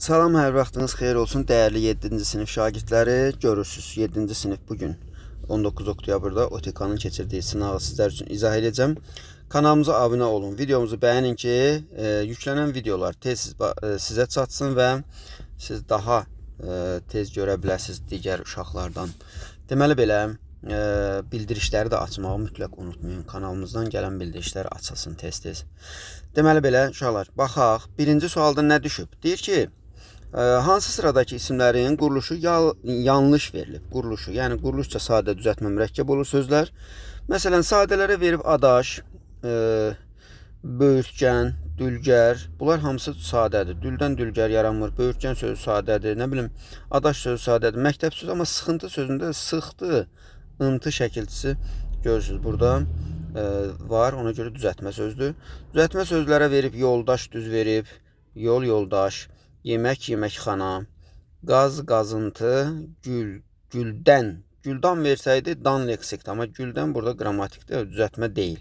Salam, hər vaxtınız xeyir olsun dəyərli 7-ci sinif şagirdləri. Görürsüz 7-ci sinif bugün 19 oktyabrda OTK-nın keçirdiyi sınağı sizlər üçün izah edəcəm. Kanalımıza abunə olun, videomuzu bəyənin ki, yüklənən videolar tez sizə çatsın və siz daha tez görə biləsiniz digər uşaqlardan. Deməli belə, bildirişləri də açmağı mütləq unutmayın. Kanalımızdan gələn bildirişlər açılsın tez-tez. Deməli belə, uşaqlar, baxaq. Birinci sualda nə düşüb? Deyir ki, hansı sıradakı isimlərin quruluşu yanlış verilib? Quruluşu, yəni quruluşca sadə düzəltmə mürəkkəb olur sözlər. Məsələn, sadələrə verib adaş, böyürtkən, dülgər. Bunlar hamısı sadədir. Düldən dülgər yaranmır. Böyürtkən sözü sadədir. Nə bilim, adaş sözü sadədir. Məktəb sözü, amma sıxıntı sözündə sıxdı, ıntı şəkilçisi görürsünüz burada var. Ona görə düzəltmə sözdür. Düzəltmə sözlərə verib yoldaş düz verib, yol yoldaş. Yemək yeməkxana, qaz qazıntı, gül güldən. Güldan versəydi dan leksikdir, amma güldən burada qrammatikdir, düzəltmə deyil.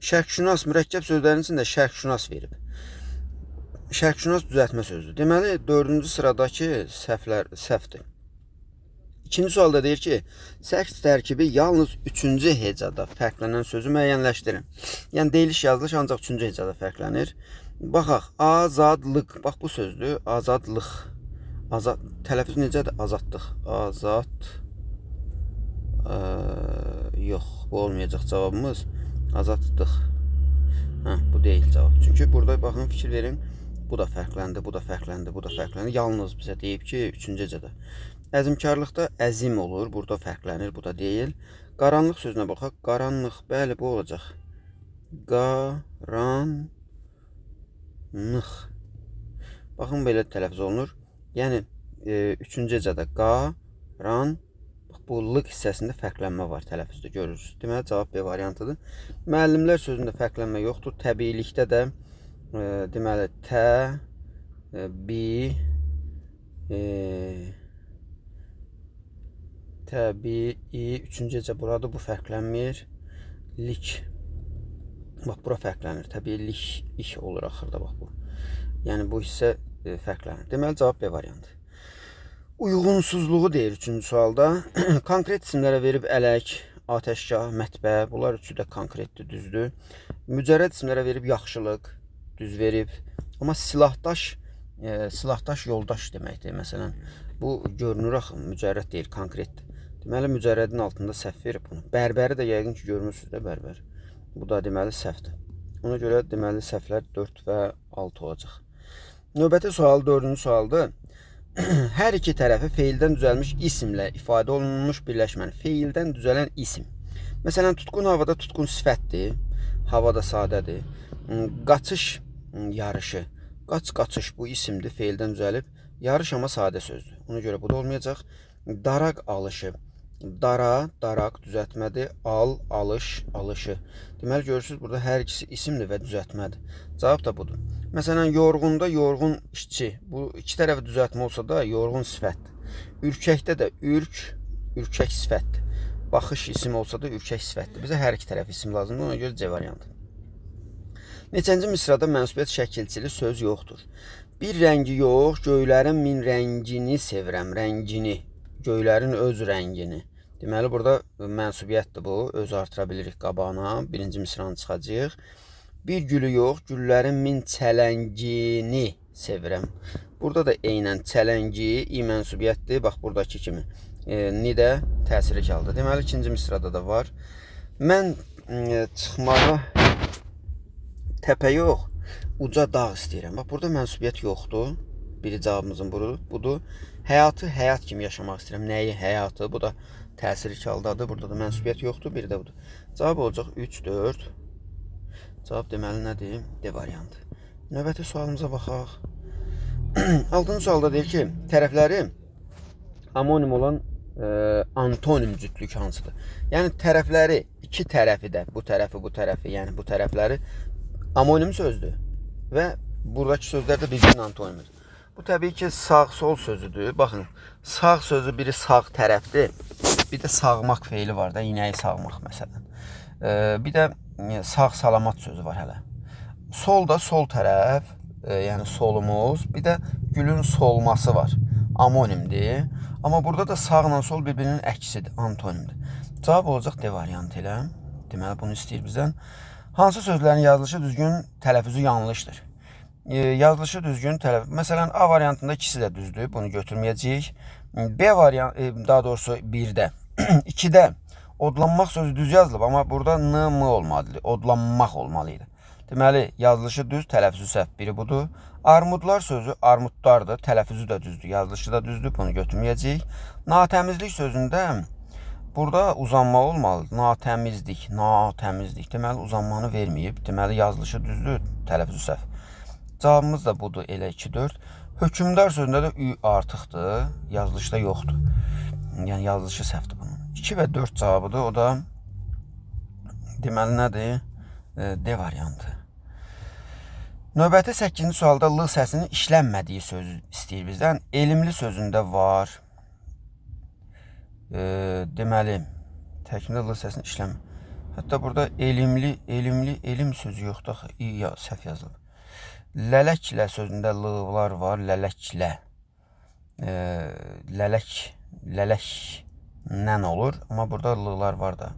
Şərqşünas mürəkkəb sözlərin içində şərqşünas verib. Şərqşünas düzəltmə sözdür. Deməli 4-cü sıradakı səhvdir. İkinci sualda deyir ki, səks tərkibi yalnız 3-cü hecada fərqlənən sözü müəyyənləşdirin. Yəni deyiliş yazılış ancaq 3-cü hecada fərqlənir. Baxaq, azadlıq. Bax bu sözdür, azadlıq. Tələffüz necədir? Azadlıq. Yox, bu olmayacaq cavabımız. Azadlıq. Bu deyil cavab. Çünki burada baxın, fikir verin. Bu da fərqləndi, bu da fərqləndi, bu da fərqləndi. Yalnız bizə deyib ki, 3-cü hecada. Əzmkarlıqda əzim olur, burada fərqlənir, bu da deyil. Qaranlıq sözünə baxaq. Qaranlıq, bəli, bu olacaq. Qaranlıq. Baxın, belə tələffüz olunur. Yəni, 3-cü hecada qaran, bu lıq hissəsində fərqlənmə var tələffüzdə, görürsünüz. Deməli, cavab B variantıdır. Müəllimlər sözündə fərqlənmə yoxdur. Təbiilikdə də, deməli, təbii, 3-cü hecə buradır, bu fərqlənmir. Lik. Bax, bura fərqlənir. Təbiilik, iş olur axırda, bax bu. Yəni, bu hissə fərqlənir. Deməli, cavab B variantı. Uyğunsuzluğu deyir 3-cü sualda. Konkret isimlərə verib ələk, atəşgah, mətbə. Bunlar üçü də konkretdir, düzdür. Mücərrəd isimlərə verib yaxşılıq, düz verib. Amma silahdaş yoldaş deməkdir. Məsələn, bu görünür axı, mücərrəd deyil, konkretdir. Deməli, mücərrədin altında səhv verib bunu. Bərbəri də yəqin ki, görmürsünüz də bərbər. Bu da deməli səhvdir. Ona görə deməli səhvlər 4 və 6 olacaq. Növbəti sual 4-cü sualdır. Hər iki tərəfi feildən düzəlmiş isimlə ifadə olunmuş birləşməni. Feildən düzələn isim. Məsələn, tutqun havada tutqun sifətdir. Havada sadədir. Qaçış yarışı. Qaçış bu isimdir. Feildən düzəlib. Yarış amma sadə sözdür. Ona görə bu da olmayacaq. Daraq alışı. Dara, daraq düzəltmədir. Al, alış, alışı. Deməli, görürsünüz, burada hər ikisi isimdir və düzəltmədir. Cavab da budur. Məsələn, yorğunda yorğun işçi. Bu iki tərəfi düzəltmə olsa da yorğun sifətdir. Ürkəkdə də ürkək sifətdir. Baxış isim olsa da ürkək sifətdir. Bizə hər iki tərəf isim lazımdır. Ona görə C variantı. Neçənci misrada mənsubiyyət şəkilçili söz yoxdur. Bir rəngi yox, göylərin min rəngini sevirəm, rəngini. Göylərin öz rəngini. Deməli, burada mənsubiyyətdir bu. Öz artıra bilirik qabağına. Birinci misranı çıxacaq. Bir gülü yox, güllərin min çələngini sevirəm. Burada da eynən çələngi, mənsubiyyətdir. Bax, buradakı kimi. Ni də təsiri qaldı. Deməli, ikinci misrada da var. Mən çıxmağa təpə yox, uca dağ istəyirəm. Bax, burada mənsubiyyət yoxdur. Biri cavabımızın budur. Həyatı həyat kimi yaşamaq istəyirəm. Nəyi? Həyatı. Bu da təsiri kaldadır. Burada da mənsubiyyət yoxdur. Biri də budur. Cavab olacaq 3, 4. Cavab deməli nədir? D variantı. Növbəti sualımıza baxaq. 6-cı sualda deyir ki, tərəfləri amonim olan antonim cütlük hansıdır? Yəni, tərəfləri, iki tərəfi də, bu tərəfi, yəni bu tərəfləri amonim sözdür və buradakı sözlər də bir-birinin antonimidir. Bu təbii ki, sağ-sol sözüdür. Baxın, sağ sözü biri sağ tərəfdir. Bir də sağmaq feili var da, inəyi sağmaq məsələn. Bir də sağ salamat sözü var hələ. Sol da sol tərəf, yəni solumuz, bir də gülün solması var. Amonimdir. Amma burada da sağla sol bir-birinin əksidir, antonimdir. Cavab olacaq D variantı ilə. Deməli, bunu istəyir bizdən. Hansı sözlərin yazılışı düzgün, tələffüzü yanlışdır? Yazılışı düzgün, tələffüz. Məsələn, A variantında ikisi də düzdür, bunu götürməyəcəyik. B variant, daha doğrusu 1-də. 2-də odlanmaq sözü düz yazılıb, amma burada n-m olmalıdır, odlanmaq olmalıydı. Deməli, yazılışı düz, tələffüzü səhv, biri budur. Armudlar sözü armudlardır, tələffüzü də düzdür, yazılışı da düzdür, bunu götürməyəcəyik. Natəmizlik sözündə burada uzanma olmalıdır. Natəmizlik, natəmizlik. Deməli, uzanmanı verməyib. Deməli, yazılışı düzdür, tələffüzü səhv. Cavabımız da budur, elə 2-4. Hökümdar sözündə də ü artıqdır, yazılışda yoxdur. Yəni, yazılışı səhvdir bunun. 2 və 4 cavabıdır, o da deməli nədir? D variantı. Növbəti 8-ci sualda l səsinin işlənmədiyi sözü istəyir bizdən. Elmli sözündə var. Deməli, təkmildə l səsinin işlənmədiyi. Hətta burada elm sözü yoxdur. Səhv yazılıb. Lələklə sözündə l-lar var. Lələklə. Lələk nən olur. Amma burada l-lar var da.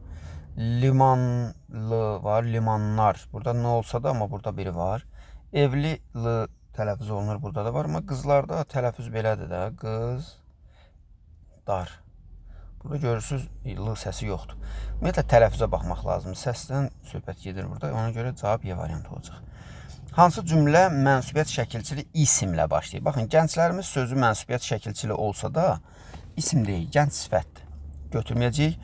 Limanlı var. Limanlar. Burada nə olsa da, amma burada biri var. Evli l tələffüz olunur. Burada da var. Amma qızlarda tələffüz belədir də. Qız. Dar. Burada görürsünüz, l səsi yoxdur. Ümumiyyətlə, tələffüzə baxmaq lazımdır. Səsdən söhbət gedir burada. Ona görə cavab Y variantı olacaq. Hansı cümlə mənsubiyyət şəkilçili isimlə başlayır? Baxın, gənclərimiz sözü mənsubiyyət şəkilçili olsa da, isim deyil, gənc sifətdir. Götürməyəcəyik.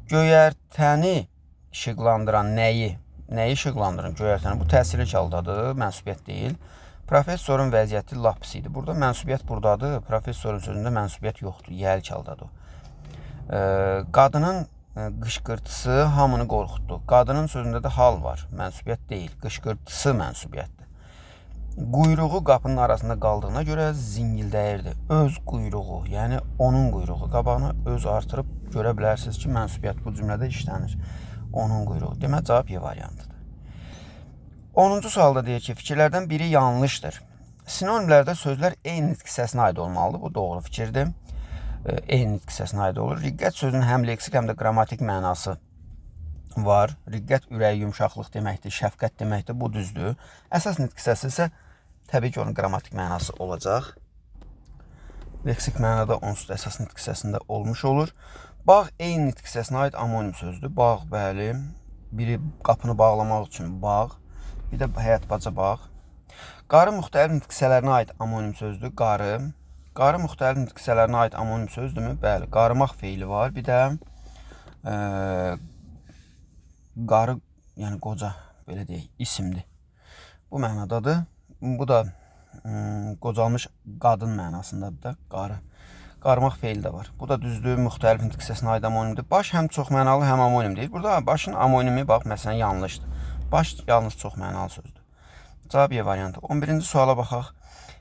Göyərtəni işıqlandıran nəyi? Nəyi işıqlandıran göyərtəni? Bu təsirli haldadır, mənsubiyyət deyil. Professorun vəziyyəti lap pis idi. Burada mənsubiyyət buradadır, professorun sözündə mənsubiyyət yoxdur, yəl haldadır. Qadının qışqırtısı hamını qorxutdu. Qadının sözündə də hal var, mənsubiyyət deyil, qışqırtısı mənsubiyyətdir. Quyruğu qapının arasında qaldığına görə zingildəyirdi. Öz quyruğu, yəni onun quyruğu. Qabağına öz artırıb görə bilərsiniz ki, mənsubiyyət bu cümlədə işlənir. Onun quyruğu. Demək, cavab Y variantıdır. 10-cu sualda deyir ki, fikirlərdən biri yanlışdır. Sinonimlərdə sözlər eyni nitq hissəsinə aid olmalıdır. Bu doğru fikirdir. Eyni nitq hissəsinə aid olur. Riqqət sözünün həm leksik, həm də qrammatik mənası var. Riqqət ürək, yumşaqlıq deməkdir, şəfqət deməkdir. Bu düzdür. Əsas nitq hissəsi isə təbii ki, onun qrammatik mənası olacaq. Leksik mənada onsuz da əsas nitq hissəsində olmuş olur. Bağ eyni nitq hissəsinə aid amonim sözdür. Bağ, bəli. Biri qapını bağlamaq üçün bağ. Bir də həyat baca bağ. Qarı müxtəlif nitq hissələrinə aid amonim sözdür. Qarı. Qarı müxtəlif nitq hissələrinə aid amonim sözdürmü? Bəli. Qarımaq feili var. Bir də qarı, yəni qoca, belə deyək, isimdir. Bu mənadadır. Bu da qocalmış qadın mənasındadır da, qarı. Qarmaq feili də var. Bu da düzdür, müxtəlif nitq hissəsinə aid amonimdir. Baş həm çox mənalı, həm amonim deyil. Burada başın amonimi, bax, məsələn, yanlışdır. Baş yalnız çox mənalı sözdür. Cavab Y variantı. 11-ci suala baxaq.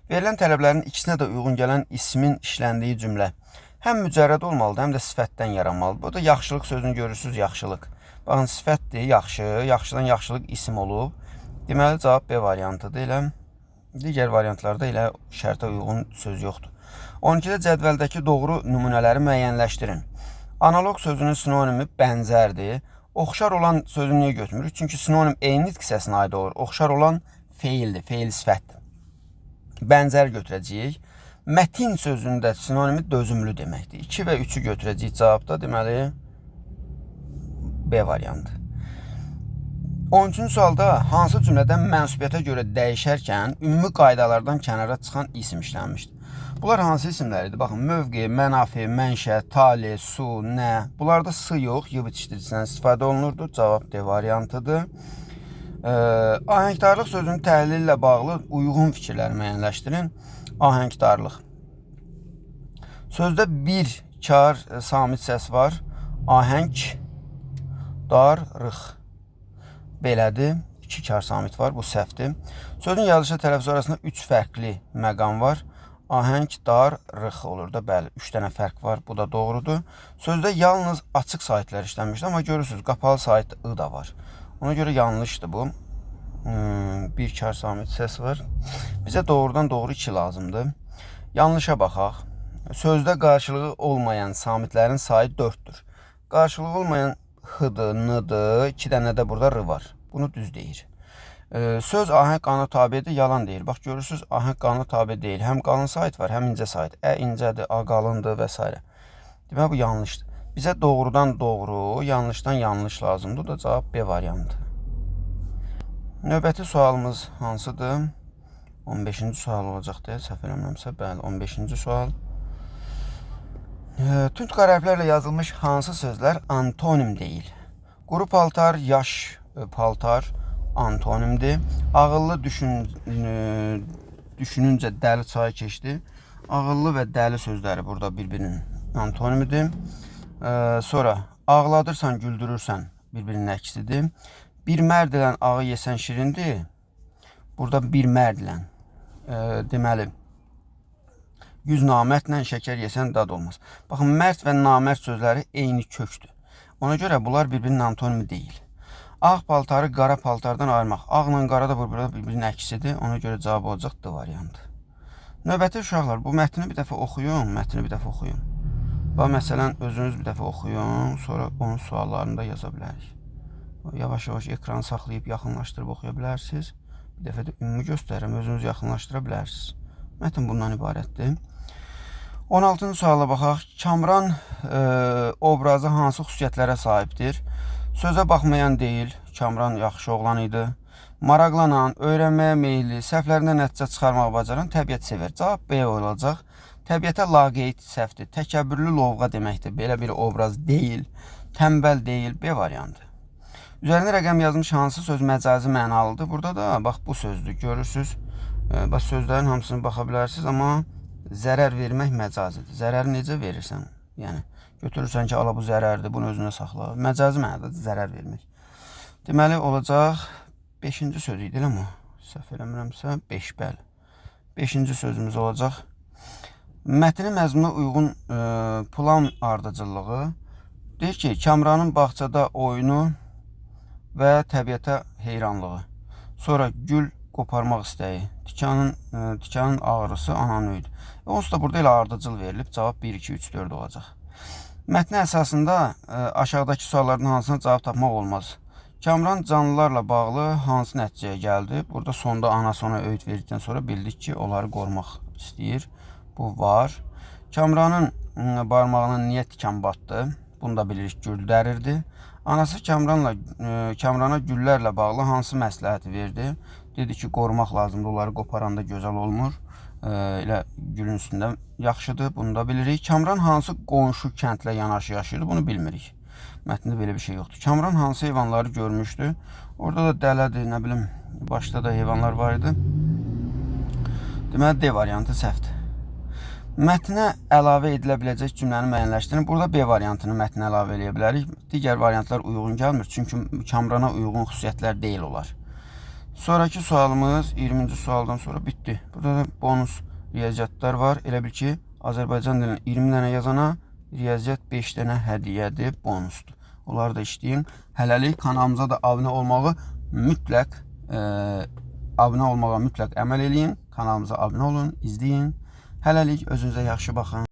Verilən tələblərin ikisinə də uyğun gələn ismin işləndiyi cümlə həm mücərrəd olmalıdır, həm də sifətdən yaranmalıdır. Burada yaxşılıq sözünü görürsünüz, yaxşılıq. Baxın, sifətdir, yaxşı, yaxşıdan yaxşılıq isim olub. Deməli, cavab B variantıdır. Elə digər variantlarda elə şərtə uyğun söz yoxdur. 12-də cədvəldəki doğru nümunələri müəyyənləşdirin. Analog sözünün sinonimi bənzərdir. Oxşar olan sözünü niyə götürmürük? Çünki sinonim eyni nitq hissəsinə aid olur. Oxşar olan feildir, feil sifətdir. Bənzər götürəcəyik. Mətin sözündə sinonimi dözümlü deməkdir. 2 və 3-ü götürəcəyik cavabda. Deməli, B variantı. 13-cü sualda hansı cümlədən mənsubiyyətə görə dəyişərkən ümumi qaydalardan kənara çıxan isim işlənmişdir? Bunlar hansı isimləridir? Baxın, mövqe, mənafi, mənşə, tali, su, nə? Bunlarda s yox, y bitişdiricisindən istifadə olunurdu. Cavab D variantıdır. Ahəngdarlıq sözünün təhlili ilə bağlı uyğun fikirləri müəyyənləşdirin. Ahəngdarlıq. Sözdə bir kar samit səs var. Ahəng, darlıq. Belədir. 2 kar samit var. Bu səhvdir. Sözün yazılışı tələffüz arasında 3 fərqli məqam var. Ahəng, darlıq olur da. Bəli, 3 dənə fərq var. Bu da doğrudur. Sözdə yalnız açıq saitlər işlənmişdir. Amma görürsünüz, qapalı sait I da var. Ona görə yanlışdır bu. bir kar samit səs var. Bizə doğrudan doğru 2 lazımdır. Yanlışa baxaq. Sözdə qarşılığı olmayan samitlərin sayı 4'dür. Qarşılığı olmayan h-dır, n-dır, 2 dənə də burada r var. Bunu düz deyir. Söz ahəng qanuna tabidir, yalan deyir. Bax görürsünüz, ahəng qanuna tabi deyil. Həm qalın sayt var, həm incə sayt. İncədir, a qalındır və s. Demək bu yanlışdır. Bizə doğrudan doğru, yanlışdan yanlış lazımdır. Bu da cavab B variantı. Növbəti sualımız hansıdır? 15-ci sual olacaq deyə səhv eləmirəmsə, bəli, 15-ci sual. Tünd qara hərflərlə yazılmış hansı sözlər antonim deyil? Quru paltar, yaş paltar antonimdir. Ağıllı düşününcə dəli çay keçdi. Ağıllı və dəli sözləri burada bir-birinin antonimidir. Sonra ağladırsan, güldürürsən bir-birinin əksidir. Bir mərd ilə ağı yesən şirindir. Burada bir mərd ilə deməli 100 namərdlə şəkər yesən dad olmaz. Baxın, mərd və namərd sözləri eyni kökdür. Ona görə bunlar bir-birinin antonimi deyil. Ağ paltarı qara paltardan ayırmaq. Ağla qara da bir-birinin əksidir. Ona görə cavab olacaq D variantı. Növbəti uşaqlar, bu mətni bir dəfə oxuyun, Bax, məsələn, özünüz bir dəfə oxuyun, sonra onun suallarını da yaza bilərik. Yavaş-yavaş ekranı saxlayıb yaxınlaşdırıb oxuya bilərsiniz. Bir dəfə də ümumi göstərirəm, özünüz yaxınlaşdıra bilərsiniz. Mətn bundan ibarətdir. 16-cı suala baxaq. Kamran obrazı hansı xüsusiyyətlərə sahibdir? Sözə baxmayan deyil, Kamran yaxşı oğlan idi. Maraqlanan, öyrənməyə meyilli, səhvlərindən nəticə çıxarmağı bacaran, təbiət sever. Cavab B olacaq. Təbiətə laqeyd səhvdir. Təkəbbürlü lovğa deməkdir. Belə bir obraz deyil. Tənbəl deyil. B variantı. Üzərində rəqəm yazmış hansı söz məcazi mənalıdır? Burada da bax bu sözdür. Görürsünüz. Bax sözlərin hamısını baxa bilərsiniz, amma zərər vermək məcazidir. Zərəri necə verirsən? Yəni götürürsən ki, ala bu zərərdir, bunu özünə saxla. Məcazi mənada zərər vermək. Deməli olacaq 5-ci söz idi, elə mi? Səhv eləmirəmsə 5, bəli. 5-ci sözümüz olacaq. Mətnin məzmununa uyğun plan ardıcıllığı deyir ki, Kamranın bağçada oyunu və təbiətə heyranlığı. Sonra gül qoparmaq istəyi. Tikanın ağrısı ananın öyüdü. Onsuz da burada elə ardıcıl verilib. Cavab 1, 2, 3, 4 olacaq. Mətnin əsasında aşağıdakı suallardan hansına cavab tapmaq olmaz. Kamran canlılarla bağlı hansı nəticəyə gəldi? Burada sonda anası ona öyüd verdikdən sonra bildik ki, onları qorumaq istəyir. Bu var. Kamranın barmağına niyə tikan batdı? Bunu da bilirik, gül dərirdi. Anası Kamrana güllərlə bağlı hansı məsləhəti verdi? Dedi ki, qorumaq lazımdır, onları qoparanda gözəl olmur. Elə gülün üstündə yaxşıdır, bunu da bilirik. Kamran hansı qonşu kəndlə yanaşı yaşayırdı? Bunu bilmirik. Mətndə belə bir şey yoxdur. Kamran hansı heyvanları görmüşdü? Orada da dələdir, nə bilim, başda da heyvanlar var idi. Deməli, D variantı səhvdir. Mətnə əlavə edilə biləcək cümləni müəyyənləşdirin. Burada B variantını mətnə əlavə edə bilərik. Digər variantlar uyğun gəlmir. Çünki Kamrana uyğun xüsusiyyətlər deyil olar. Sonraki sualımız 20-ci sualdan sonra bitdi. Burada da bonus riyaziyyatlar var. Elə bil ki, Azərbaycan dilinin 20 dənə yazana riyaziyyat 5 dənə hədiyyədir, bonusdur. Onları da işləyin. Hələlik kanalımıza da abunə olmağı mütləq əməl eləyin. Kanalımıza abunə olun, izləyin. Hələlik özünüzə yaxşı baxın.